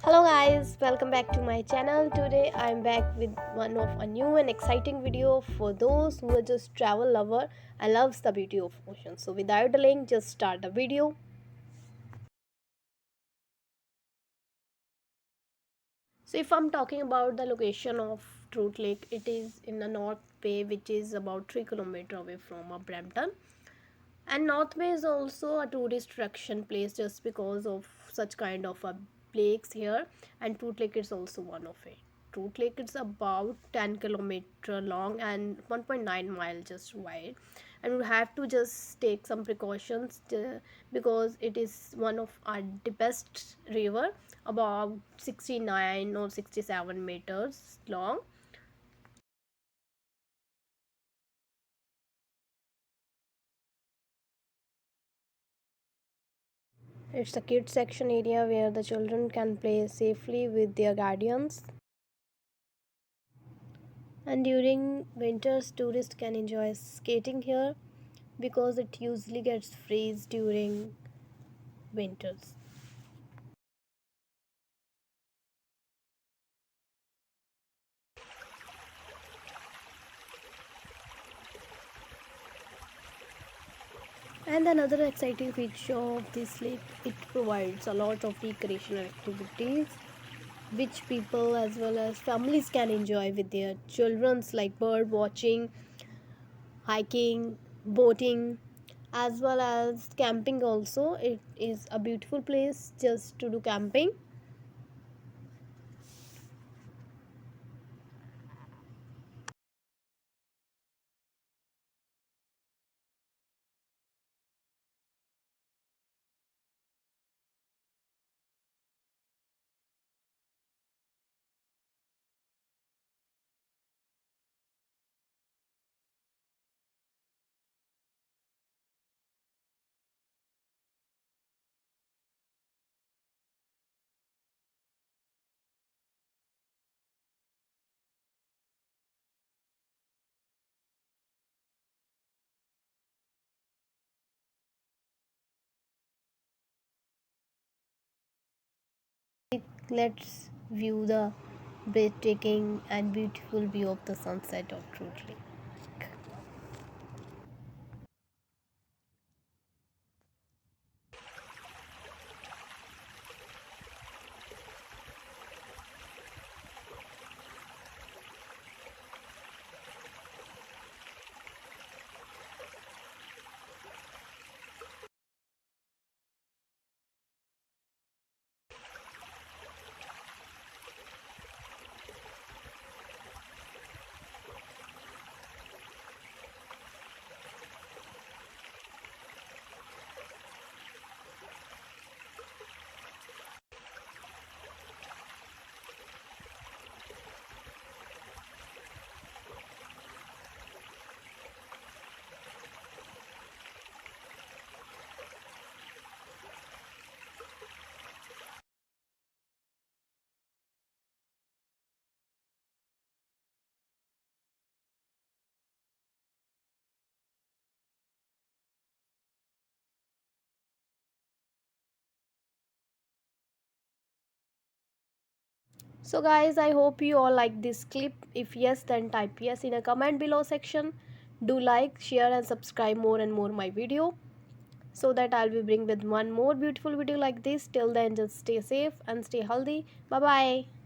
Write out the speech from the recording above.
Hello guys, welcome back to my channel. Today I'm back with one of a new and exciting video for those who are just travel lover and loves the beauty of ocean. So without delaying, just start the video. So if I'm talking about the location of Truth Lake, it is in the North Bay, which is about 3 kilometers away from Brampton. And North Bay is also a tourist attraction place just because of such kind of a lakes here, and Truth Lake is also one of it. Truth Lake is about 10 kilometer long and 1.9 mile just wide, and we have to just take some precautions because it is one of our deepest river, about 69 or 67 meters long. It's a kids section area where the children can play safely with their guardians. And during winters, tourists can enjoy skating here because it usually gets freeze during winters. And another exciting feature of this lake, it provides a lot of recreational activities which people as well as families can enjoy with their children's, like bird watching, hiking, boating, as well as camping also. It is a beautiful place just to do camping. Let's view the breathtaking and beautiful view of the sunset of Truth Lake. So guys, I hope you all like this clip. If yes, then type yes in a comment below section. Do like, share and subscribe more and more my video so that I'll be bring with one more beautiful video like this. Till then, just stay safe and stay healthy. Bye bye.